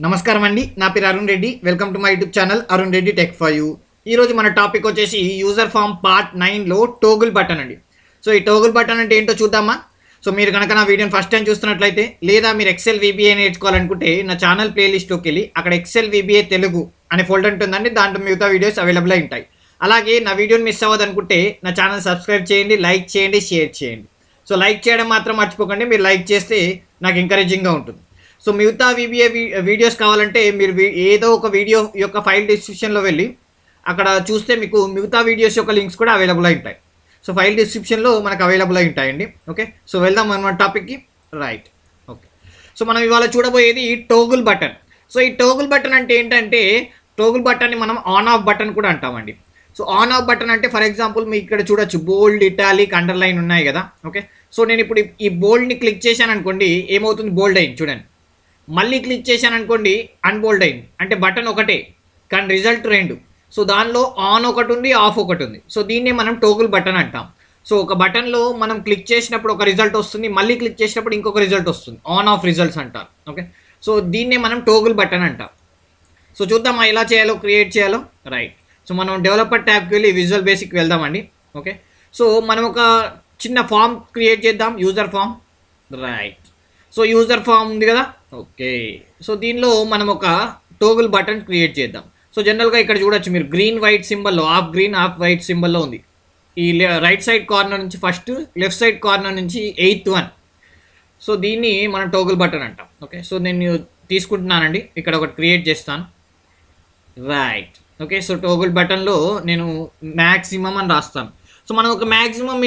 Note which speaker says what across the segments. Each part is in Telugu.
Speaker 1: నమస్కారం అండి, నా పేరు Arun Reddy. Welcome to my YouTube channel Arun Reddy tech for you. ఈరోజు మన టాపిక్ వచ్చేసి యూజర్ ఫామ్ పార్ట్ 9లో టోగుల్ బటన్ అండి. సో ఈ టోగుల్ బటన్ అంటే ఏంటో చూద్దామా. సో మీరు కనుక నా వీడియోని ఫస్ట్ టైం చూస్తున్నట్లయితే, లేదా మీరు ఎక్సెల్ వీబీఏ నేర్చుకోవాలనుకుంటే నా ఛానల్ ప్లేలిస్ట్లోకి వెళ్ళి అక్కడ ఎక్సెల్ వీబీఏ తెలుగు అనే ఫోల్డర్ ఉంటుందండి. దాంట్లో మిగతా వీడియోస్ అవైలబుల్ అయి ఉంటాయి. అలాగే నా వీడియోని మిస్ అవ్వదనుకుంటే నా ఛానల్ సబ్స్క్రైబ్ చేయండి, లైక్ చేయండి, షేర్ చేయండి. సో లైక్ చేయడం మాత్రం మర్చిపోకండి. మీరు లైక్ చేస్తే నాకు ఎంకరేజింగ్గా ఉంటుంది. సో మిగతా వీబీఏ వీడియోస్ కావాలంటే మీరు ఏదో ఒక వీడియో యొక్క ఫైల్ డిస్క్రిప్షన్లో వెళ్ళి అక్కడ చూస్తే మీకు మిగతా వీడియోస్ యొక్క లింక్స్ కూడా అవైలబుల్ అయి ఉంటాయి. సో ఫైల్ డిస్క్రిప్షన్లో మనకు అవైలబుల్ అయి ఉంటాయండి. ఓకే, సో వెళ్దాం మన టాపిక్కి. Right, okay. సో మనం ఇవాళ చూడబోయేది టోగుల్ బటన్. సో ఈ టోగుల్ బటన్ అంటే ఏంటంటే, టోగుల్ బటన్ని మనం ఆన్ ఆఫ్ బటన్ కూడా అంటామండి. సో ఆన్ ఆఫ్ బటన్ అంటే ఫర్ ఎగ్జాంపుల్ మీకు ఇక్కడ చూడొచ్చు బోల్డ్, ఇటాలిక్, అండర్లైన్ ఉన్నాయి కదా. ఓకే, సో నేను ఇప్పుడు ఈ బోల్డ్ని క్లిక్ చేశాను అనుకోండి, ఏమవుతుంది, బోల్డ్ అయింది చూడండి. మళ్ళీ క్లిక్ చేశాను అనుకోండి, అన్బోల్డ్ అయింది. అంటే బటన్ ఒకటే కానీ రిజల్ట్ రెండు. సో దానిలో ఆన్ ఒకటి ఉంది, ఆఫ్ ఒకటి ఉంది. సో దీన్నే మనం టోగుల్ బటన్ అంటాం. సో ఒక బటన్లో మనం క్లిక్ చేసినప్పుడు ఒక రిజల్ట్ వస్తుంది, మళ్ళీ క్లిక్ చేసినప్పుడు ఇంకొక రిజల్ట్ వస్తుంది. ఆన్ ఆఫ్ రిజల్ట్స్ అంటారు. ఓకే, సో దీన్నే మనం టోగుల్ బటన్ అంటాం. సో చూద్దామా ఎలా చేయాలో, క్రియేట్ చేయాలో. రైట్, సో మనం డెవలపర్ ట్యాబ్కి వెళ్ళి విజువల్ బేసిక్ వెళ్దామండి. ఓకే, సో మనం ఒక చిన్న ఫామ్ క్రియేట్ చేద్దాం, user form. Right, so user form ఉంది కదా. ఓకే, సో దీనిలో మనం ఒక టోగుల్ బటన్ క్రియేట్ చేద్దాం. సో జనరల్గా ఇక్కడ చూడొచ్చు మీరు, గ్రీన్ వైట్ సింబల్లో, హాఫ్ గ్రీన్ హాఫ్ వైట్ సింబల్లో ఉంది. ఈ రైట్ సైడ్ కార్నర్ నుంచి ఫస్ట్, లెఫ్ట్ సైడ్ కార్నర్ నుంచి 8th వన్. సో దీన్ని మనం టోగుల్ బటన్ అంటాం. ఓకే, సో నేను తీసుకుంటున్నానండి, ఇక్కడ ఒకటి క్రియేట్ చేస్తాను. Right, okay. సో టోగుల్ బటన్లో నేను మ్యాక్సిమం అని రాస్తాను. సో మనం ఒక మ్యాక్సిమం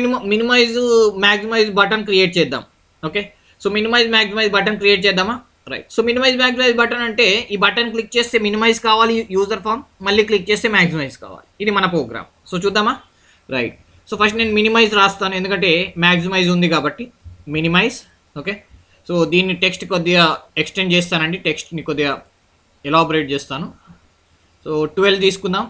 Speaker 1: మ్యాక్సిమైజ్ బటన్ క్రియేట్ చేద్దాం. Okay, so maximize button create చేద్దామా. రైట్, సో మ్యాక్సిమైజ్ బటన్ అంటే ఈ బటన్ క్లిక్ చేస్తే మినిమైజ్ కావాలి యూజర్ ఫామ్, మళ్ళీ క్లిక్ చేస్తే మ్యాక్సిమైజ్ కావాలి. ఇది మన ప్రోగ్రామ్. సో చూద్దామా. రైట్, సో ఫస్ట్ నేను మినిమైజ్ రాస్తాను, ఎందుకంటే మ్యాక్సిమైజ్ ఉంది కాబట్టి మినిమైజ్. ఓకే, సో దీన్ని టెక్స్ట్ కొద్దిగా ఎక్స్టెండ్ చేస్తానండి, టెక్స్ట్ని కొద్దిగా ఎలాబరేట్ చేస్తాను. సో 12 తీసుకుందాం.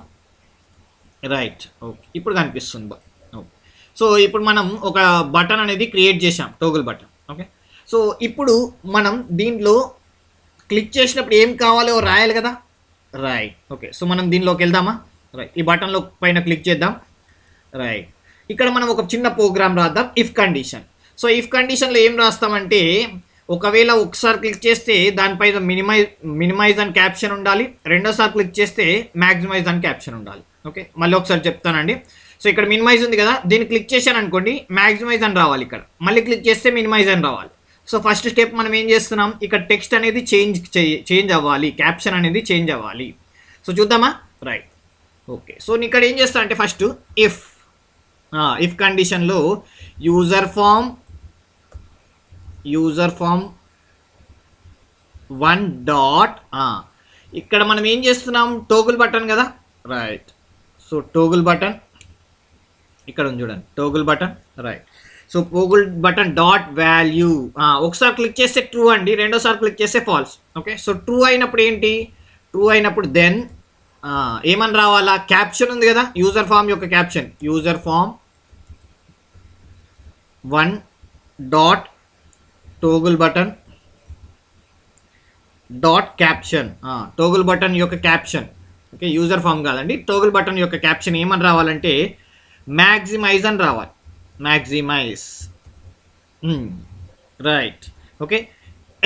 Speaker 1: రైట్, ఓకే, ఇప్పుడు కనిపిస్తుంది. ఓకే, సో ఇప్పుడు మనం ఒక బటన్ అనేది క్రియేట్ చేసాం, టోగుల్ బటన్. ఓకే, సో ఇప్పుడు మనం దీంట్లో క్లిక్ చేసినప్పుడు ఏం కావాలో రాయాలి కదా. రైట్, ఓకే, సో మనం దీనిలోకి వెళ్దామా. రైట్, ఈ బటన్లో పైన క్లిక్ చేద్దాం. రైట్, ఇక్కడ మనం ఒక చిన్న ప్రోగ్రామ్ రాద్దాం, ఇఫ్ కండిషన్. సో ఇఫ్ కండిషన్లో ఏం రాస్తామంటే, ఒకవేళ ఒకసారి క్లిక్ చేస్తే దానిపైన మినిమైజ్ అని క్యాప్షన్ ఉండాలి, రెండోసారి క్లిక్ చేస్తే మ్యాక్సిమైజ్ అని క్యాప్షన్ ఉండాలి. ఓకే, మళ్ళీ ఒకసారి చెప్తానండి. సో ఇక్కడ మినిమైజ్ ఉంది కదా, దీన్ని క్లిక్ చేశాను అనుకోండి, మ్యాక్సిమైజ్ అని రావాలి. ఇక్కడ మళ్ళీ క్లిక్ చేస్తే మినిమైజ్ అని రావాలి. సో ఫస్ట్ స్టెప్ మనం ఏం చేస్తున్నాం, ఇక్కడ టెక్స్ట్ అనేది చేంజ్ అవ్వాలి, క్యాప్షన్ అనేది చేంజ్ అవ్వాలి. సో చూద్దామా. రైట్, ఓకే, సో ఇక్కడ ఏం చేస్తా అంటే ఫస్ట్ ఇఫ్ కండిషన్లో యూజర్ ఫామ్ 1 డాట్, ఇక్కడ మనం ఏం చేస్తున్నాం, టోగుల్ బటన్ కదా. రైట్, సో టోగుల్ బటన్ ఇక్కడ ఉంది చూడండి, toggle button. Right, so toggle button dot value, ఒకసారి క్లిక్ చేస్తే ట్రూ అండి, రెండోసారి క్లిక్ చేస్తే ఫాల్స్. ఓకే, సో ట్రూ అయినప్పుడు ఏంటి, ట్రూ అయినప్పుడు దెన్ ఏమని రావాలా, క్యాప్షన్ ఉంది కదా, యూజర్ ఫామ్ యొక్క caption, user form 1 dot toggle button dot caption, toggle button యొక్క క్యాప్షన్. ఓకే, యూజర్ ఫామ్ కాదండి, టోగుల్ బటన్ యొక్క క్యాప్షన్ ఏమని రావాలంటే మ్యాక్సిమైజ్ అని రావాలి, మ్యాక్సిమైజ్. Right, okay.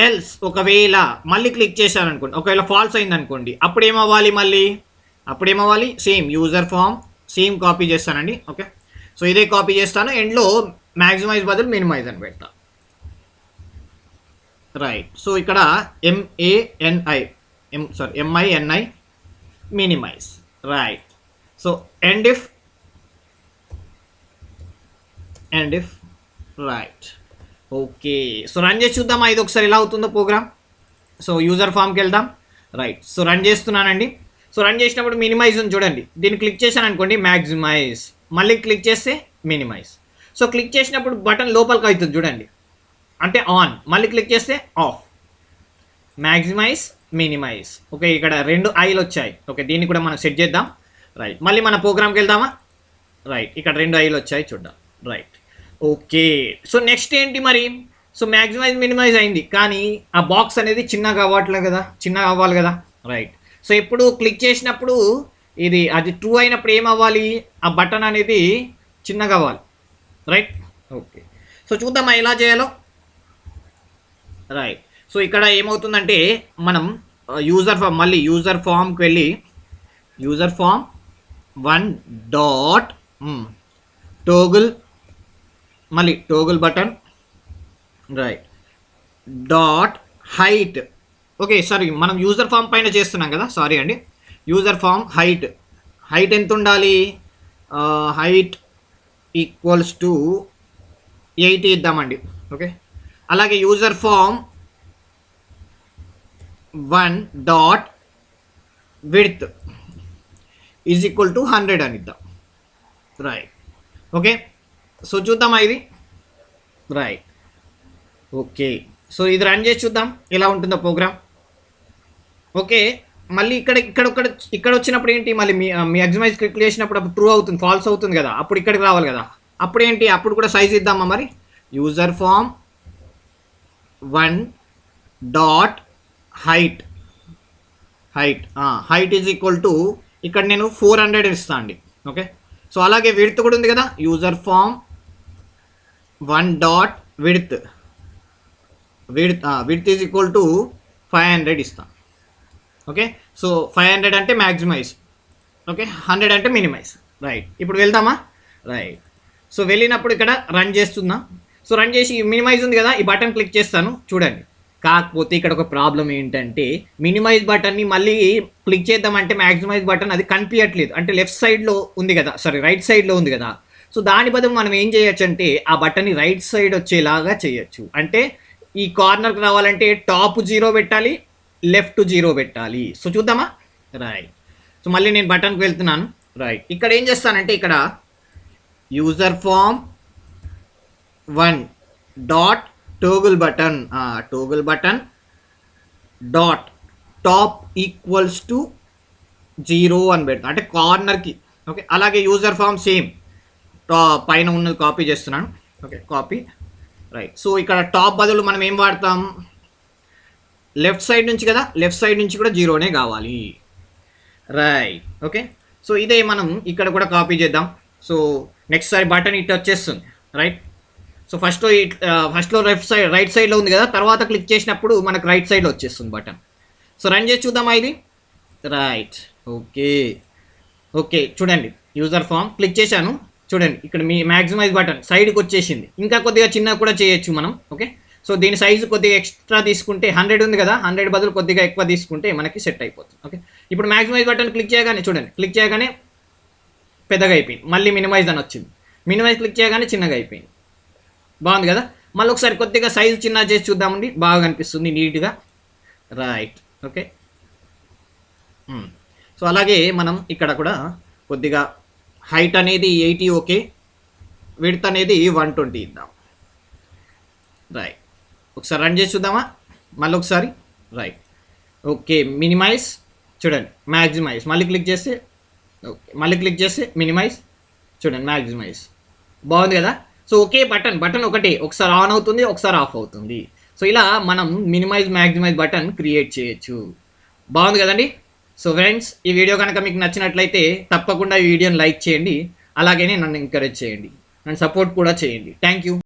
Speaker 1: ఎల్స్ ఒకవేళ మళ్ళీ క్లిక్ చేశాను అనుకోండి, ఒకవేళ ఫాల్స్ అయింది అనుకోండి, అప్పుడు ఏమవ్వాలి, same user form same copy చేస్తానండి. ఓకే, సో ఇదే కాపీ చేస్తాను, ఎండ్లో మ్యాక్సిమైజ్ బదులు మినిమైజ్ అని పెడతా. రైట్, సో ఇక్కడ MINI minimise. Right, so end if. Right, okay, so run చేసి చూద్దామా ఇది ఒకసారి ఎలా అవుతుందో ప్రోగ్రామ్. సో యూజర్ ఫామ్కి వెళ్దాం. రైట్, సో రన్ చేస్తున్నానండి. సో రన్ చేసినప్పుడు మినిమైజ్ ఉంది చూడండి, దీన్ని క్లిక్ చేశాను అనుకోండి మ్యాక్సిమైజ్, మళ్ళీ క్లిక్ చేస్తే మినిమైజ్. సో క్లిక్ చేసినప్పుడు బటన్ లోపలికి అవుతుంది చూడండి, అంటే ఆన్, మళ్ళీ క్లిక్ చేస్తే ఆఫ్, మ్యాక్సిమైజ్ మినిమైజ్. ఓకే, ఇక్కడ 2 ఐలు వచ్చాయి. ఓకే, దీన్ని కూడా మనం సెట్ చేద్దాం. రైట్, మళ్ళీ మన ప్రోగ్రామ్కి వెళ్దామా. రైట్, ఇక్కడ 2 ఐలు వచ్చాయి చూద్దాం. రైట్, ఓకే, సో నెక్స్ట్ ఏంటి మరి, సో మ్యాక్సిమైజ్ మినిమైజ్ అయింది, కానీ ఆ బాక్స్ అనేది చిన్నగా అవ్వట్లేదు కదా, చిన్నగా అవ్వాలి కదా. రైట్. సో ఎప్పుడు క్లిక్ చేసినప్పుడు అది ట్రూ అయినప్పుడు ఏమవ్వాలి, ఆ బటన్ అనేది చిన్నగా అవ్వాలి. రైట్. ఓకే. సో చూద్దామా ఎలా చేయాలో. రైట్. సో ఇక్కడ ఏమవుతుందంటే మనం యూజర్ ఫామ్, మళ్ళీ యూజర్ ఫామ్కి వెళ్ళి యూజర్ ఫామ్ 1 డాట్ టోగుల్, మళ్ళీ toggle button, right, dot height. Okay, sorry, మనం యూజర్ ఫామ్ పైన చేస్తున్నాం కదా, సారీ అండి. యూజర్ ఫామ్ హైట్ ఎంత ఉండాలి, హైట్ ఈక్వల్స్ టు 80 ఇద్దామండి. ఓకే. అలాగే user form 1 dot width is equal to 100 అని ఇద్దాం. రైట్. ఓకే. సో చూద్దామా ఇది. రైట్. ఓకే. సో ఇది రన్ చేసి చూద్దాం ఎలా ఉంటుందో ప్రోగ్రామ్. ఓకే. మళ్ళీ ఇక్కడ వచ్చినప్పుడు ఏంటి, మళ్ళీ మీ మ్యాక్సిమైజ్ క్లిక్ చేసినప్పుడు అప్పుడు ట్రూ అవుతుంది, ఫాల్స్ అవుతుంది కదా, అప్పుడు ఇక్కడికి రావాలి కదా. అప్పుడు ఏంటి, అప్పుడు కూడా సైజ్ ఇద్దామా మరి. User form 1 dot height is equal to, ఇక్కడ నేను 400 ఇస్తాను అండి. ఓకే. సో అలాగే విడ్త్ కూడా ఉంది కదా, user form 1 dot width is equal to 500 ఇస్తాం. ఓకే. సో 500 అంటే మ్యాక్సిమైజ్, ఓకే, 100 అంటే మినిమైజ్. రైట్. ఇప్పుడు వెళ్దామా. రైట్. సో వెళ్ళినప్పుడు ఇక్కడ రన్ చేస్తున్నా. సో రన్ చేసి మినిమైజ్ ఉంది కదా, ఈ బటన్ క్లిక్ చేస్తాను చూడండి. కాకపోతే ఇక్కడ ఒక ప్రాబ్లం ఏంటంటే, మినిమైజ్ బటన్ని మళ్ళీ క్లిక్ చేద్దామంటే మ్యాక్సిమైజ్ బటన్ అది కనిపించట్లేదు, అంటే లెఫ్ట్ సైడ్లో ఉంది కదా, సారీ రైట్ సైడ్లో ఉంది కదా. సో దాని బదులు మనం ఏం చేయొచ్చు అంటే, ఆ బటన్ని రైట్ సైడ్ వచ్చేలాగా చేయొచ్చు. అంటే ఈ కార్నర్కి రావాలంటే టాప్ 0 పెట్టాలి, లెఫ్ట్ 0 పెట్టాలి. సో చూద్దామా. రైట్. సో మళ్ళీ నేను బటన్కి వెళ్తున్నాను. రైట్. ఇక్కడ ఏం చేస్తానంటే, ఇక్కడ user form 1 dot toggle button dot top equals to 0 అని పెడతాను, అంటే కార్నర్కి. ఓకే. అలాగే యూజర్ ఫామ్ సేమ్, పైన ఉన్నది కాపీ చేస్తున్నాను. Okay, copy. రైట్. సో ఇక్కడ టాప్ బదులు మనం ఏం వాడతాం, లెఫ్ట్ సైడ్ నుంచి కదా, లెఫ్ట్ సైడ్ నుంచి కూడా 0నే కావాలి. రైట్. ఓకే. సో ఇదే మనం ఇక్కడ కూడా కాపీ చేద్దాం. సో నెక్స్ట్ సారి బటన్ ఇట్ వచ్చేస్తుంది. రైట్. సో ఫస్ట్లో రైట్ సైడ్లో ఉంది కదా, తర్వాత క్లిక్ చేసినప్పుడు మనకు రైట్ సైడ్లో వచ్చేస్తుంది బటన్. సో రన్ చేసి చూద్దామా ఇది. రైట్. ఓకే చూడండి, యూజర్ ఫామ్ క్లిక్ చేశాను చూడండి, ఇక్కడ మీ మ్యాక్సిమైజ్ బటన్ సైడ్కి వచ్చేసింది. ఇంకా కొద్దిగా చిన్నగా కూడా చేయొచ్చు మనం. ఓకే. సో దీని సైజు కొద్దిగా ఎక్స్ట్రా తీసుకుంటే 100 ఉంది కదా, 100 బదులు కొద్దిగా ఎక్కువ తీసుకుంటే మనకి సెట్ అయిపోతుంది. ఓకే. ఇప్పుడు మ్యాక్సిమైజ్ బటన్ క్లిక్ చేయగానే చూడండి, క్లిక్ చేయగానే పెద్దగా అయిపోయింది. మళ్ళీ మినిమైజ్ అని వచ్చింది, మినిమైజ్ క్లిక్ చేయగానే చిన్నగా అయిపోయింది. బాగుంది కదా. మళ్ళీ ఒకసారి కొద్దిగా సైజు చిన్న చేసి చూద్దామండి, బాగా కనిపిస్తుంది నీట్గా. రైట్. ఓకే. సో అలాగే మనం ఇక్కడ కూడా కొద్దిగా హైట్ అనేది 80, ఓకే, విడ్త్ అనేది 120 ఇద్దాం. రైట్. ఒకసారి రన్ చేసి చూద్దామా మళ్ళీ ఒకసారి. రైట్. ఓకే. మినిమైజ్ చూడండి, మ్యాక్సిమైజ్, మళ్ళీ క్లిక్ చేస్తే ఓకే, మళ్ళీ క్లిక్ చేస్తే మినిమైజ్, చూడండి మ్యాక్సిమైజ్. బాగుంది కదా. సో ఓకే, బటన్ ఒకటే, ఒకసారి ఆన్ అవుతుంది, ఒకసారి ఆఫ్ అవుతుంది. సో ఇలా మనం మినిమైజ్ మ్యాక్సిమైజ్ బటన్ క్రియేట్ చేయొచ్చు. బాగుంది కదండి. సో ఫ్రెండ్స్, ఈ వీడియో కనుక మీకు నచ్చినట్లయితే తప్పకుండా ఈ వీడియోని లైక్ చేయండి, అలాగే నన్ను ఎంకరేజ్ చేయండి, నన్ను సపోర్ట్ కూడా చేయండి. Thank you.